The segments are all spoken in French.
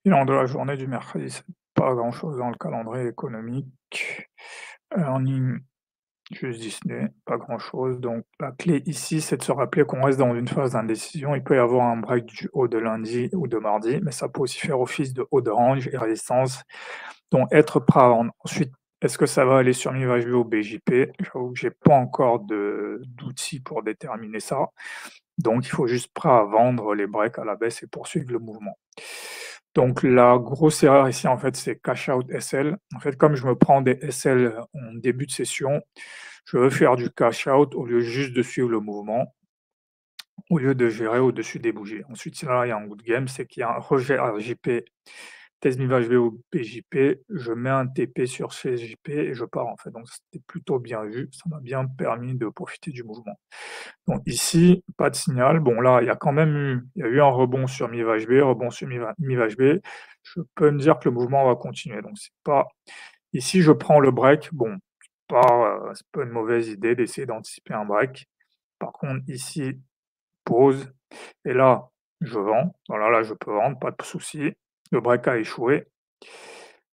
Bilan de la journée du mercredi, c'est pas grand-chose dans le calendrier économique. En ligne, juste Disney, pas grand-chose. Donc la clé ici, c'est de se rappeler qu'on reste dans une phase d'indécision. Il peut y avoir un break du haut de lundi ou de mardi, mais ça peut aussi faire office de haut de range et résistance. Donc être prêt à vendre. Ensuite, est-ce que ça va aller sur MiVHB ou BJP? J'avoue que j'ai pas encore d'outils pour déterminer ça. Donc il faut juste prêt à vendre les breaks à la baisse et poursuivre le mouvement. Donc la grosse erreur ici, en fait, c'est cash out SL. En fait, comme je me prends des SL en début de session, je veux faire du cash out au lieu juste de suivre le mouvement, au lieu de gérer au-dessus des bougies. Ensuite, là, il y a un good game, c'est qu'il y a un rejet RJP, test MIVHB ou PJP, je mets un TP sur CJP et je pars, en fait. Donc c'était plutôt bien vu, ça m'a bien permis de profiter du mouvement. Donc ici, pas de signal. Bon là, il y a eu un rebond sur MIVHB, rebond sur MIVHB. Je peux me dire que le mouvement va continuer. Donc c'est pas ici je prends le break, bon, c'est pas une mauvaise idée d'essayer d'anticiper un break. Par contre ici, pause et là, je vends. Voilà, là je peux vendre, pas de souci. Le break a échoué.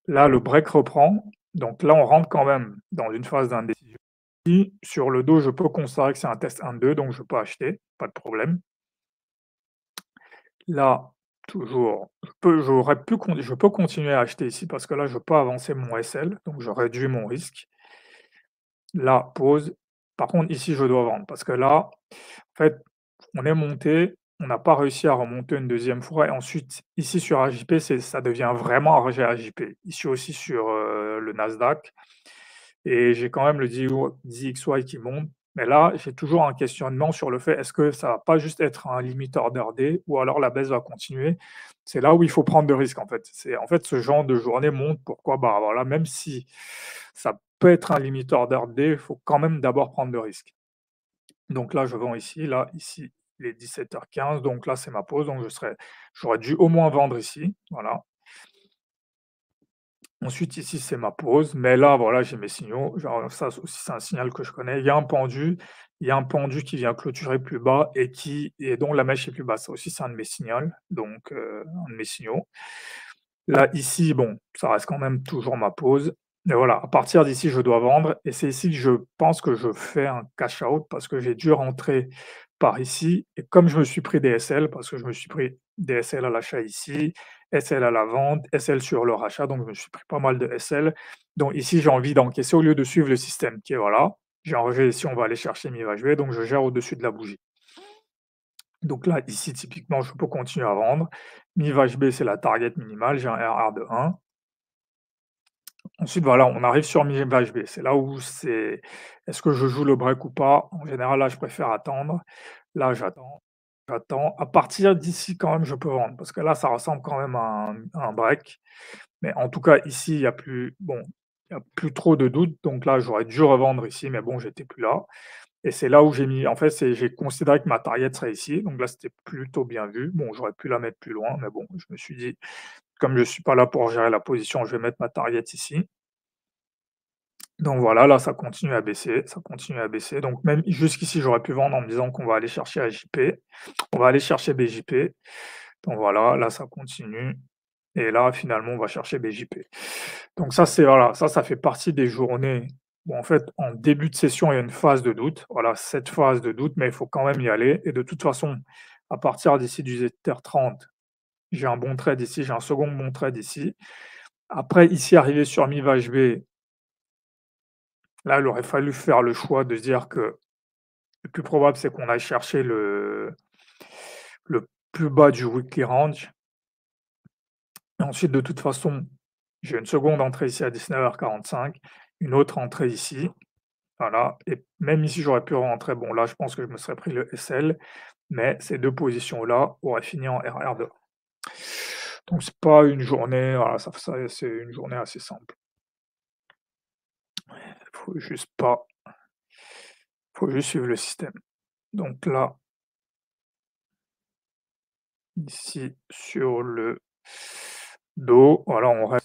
Là, le break reprend. Donc là, on rentre quand même dans une phase d'indécision. Sur le dos, je peux considérer que c'est un test 1-2, donc je peux acheter, pas de problème. Là, toujours, je peux continuer à acheter ici parce que là, je peux avancer mon SL, donc je réduis mon risque. Là, pause. Par contre, ici, je dois vendre parce que là, en fait, on est monté, on n'a pas réussi à remonter une deuxième fois et ensuite, ici sur AJP, ça devient vraiment un rejet AJP. Ici aussi sur, le Nasdaq et j'ai quand même le DXY qui monte. Mais là, j'ai toujours un questionnement sur le fait, est-ce que ça va pas juste être un limit order day ou alors la baisse va continuer? C'est là où il faut prendre de risques, en fait. C'est en fait, ce genre de journée montre pourquoi, bah, voilà, même si ça peut être un limit order day, il faut quand même d'abord prendre de risques. Donc là, je vends ici, là, ici, il est 17h15, donc là, c'est ma pause, donc j'aurais dû au moins vendre ici, voilà. Ensuite, ici, c'est ma pause, mais là, voilà, j'ai mes signaux. Genre, ça aussi, c'est un signal que je connais. Il y a un pendu qui vient clôturer plus bas et dont la mèche est plus basse. Ça aussi, c'est un de mes signaux, donc un de mes signaux. Là, ici, bon, ça reste quand même toujours ma pause. Mais voilà, à partir d'ici, je dois vendre et c'est ici que je pense que je fais un cash out parce que j'ai dû rentrer par ici et comme je me suis pris des SL, parce que je me suis pris des SL à l'achat ici, SL à la vente, SL sur le rachat, donc je me suis pris pas mal de SL. Donc ici, j'ai envie d'encaisser au lieu de suivre le système qui est voilà. J'ai enlevé ici, on va aller chercher mi va jouer, donc je gère au-dessus de la bougie. Donc là, ici, typiquement, je peux continuer à vendre. Mi va HB, c'est la target minimale, j'ai un RR de 1. Ensuite, voilà, on arrive sur mi va HB. C'est là où c'est est-ce que je joue le break ou pas? En général, là, je préfère attendre. Là, j'attends. À partir d'ici, quand même, je peux vendre parce que là, ça ressemble quand même à un break. Mais en tout cas, ici, il y a plus trop de doutes. Donc là, j'aurais dû revendre ici, mais bon, j'étais plus là. Et c'est là où j'ai considéré que ma target serait ici. Donc là, c'était plutôt bien vu. Bon, j'aurais pu la mettre plus loin, mais bon, je me suis dit, comme je suis pas là pour gérer la position, je vais mettre ma target ici. Donc voilà, là, ça continue à baisser, ça continue à baisser. Donc même jusqu'ici, j'aurais pu vendre en me disant qu'on va aller chercher AJP, on va aller chercher BJP. Donc voilà, là, ça continue et là, finalement, on va chercher BJP. Donc ça, voilà, ça fait partie des journées où en fait, en début de session, il y a une phase de doute. Voilà, cette phase de doute, mais il faut quand même y aller et de toute façon, à partir d'ici 18h30, j'ai un bon trade ici, j'ai un second bon trade ici. Après, ici, arrivé sur mi-VHB, là, il aurait fallu faire le choix de se dire que le plus probable, c'est qu'on aille chercher le plus bas du weekly range. Et ensuite, de toute façon, j'ai une seconde entrée ici à 19h45, une autre entrée ici, voilà. Et même ici, j'aurais pu rentrer. Bon, là, je pense que je me serais pris le SL, mais ces 2 positions-là auraient fini en RR2. Donc c'est pas une journée, voilà, c'est une journée assez simple. Faut juste pas faut juste suivre le système. Donc là, ici, sur le dos, voilà,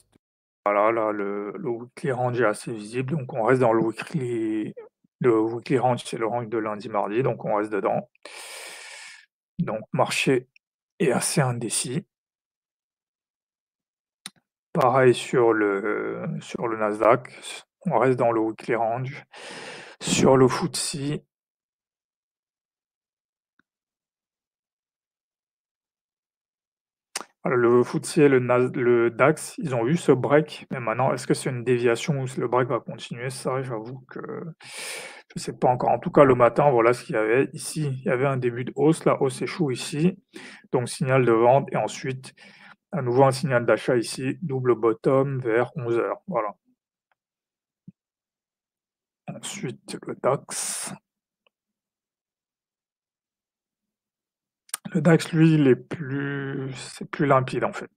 voilà, là, le weekly range est assez visible, donc on reste dans le weekly range, c'est le range de lundi, mardi, donc on reste dedans. Donc marché est assez indécis. Pareil sur le Nasdaq, on reste dans le weekly range. Sur le FTSE, le FTSE et le DAX, ils ont eu ce break, mais maintenant est-ce que c'est une déviation ou si le break va continuer? Ça, j'avoue que je sais pas encore. En tout cas, le matin, voilà ce qu'il y avait. Ici, il y avait un début de hausse, la hausse échoue ici, donc signal de vente et ensuite à nouveau un signal d'achat ici, double bottom vers 11 heures. Voilà. Ensuite, le DAX. Le DAX, lui, c'est plus limpide en fait.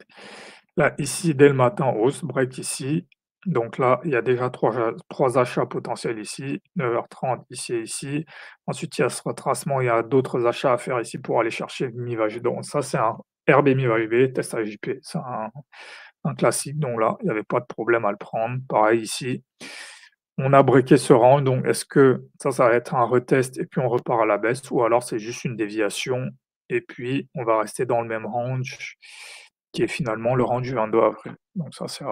Là, ici, dès le matin, hausse, break ici. Donc là, il y a déjà trois achats potentiels ici, 9h30 ici et ici. Ensuite, il y a ce retracement, il y a d'autres achats à faire ici pour aller chercher le mi-value. Donc ça, c'est un RB mi-value B, test AJP. C'est un classique. Donc là, il n'y avait pas de problème à le prendre. Pareil ici. On a breaké ce range, donc est-ce que ça va être un retest et puis on repart à la baisse ou alors c'est juste une déviation et puis on va rester dans le même range qui est finalement le range du 22 avril. Donc ça, c'est à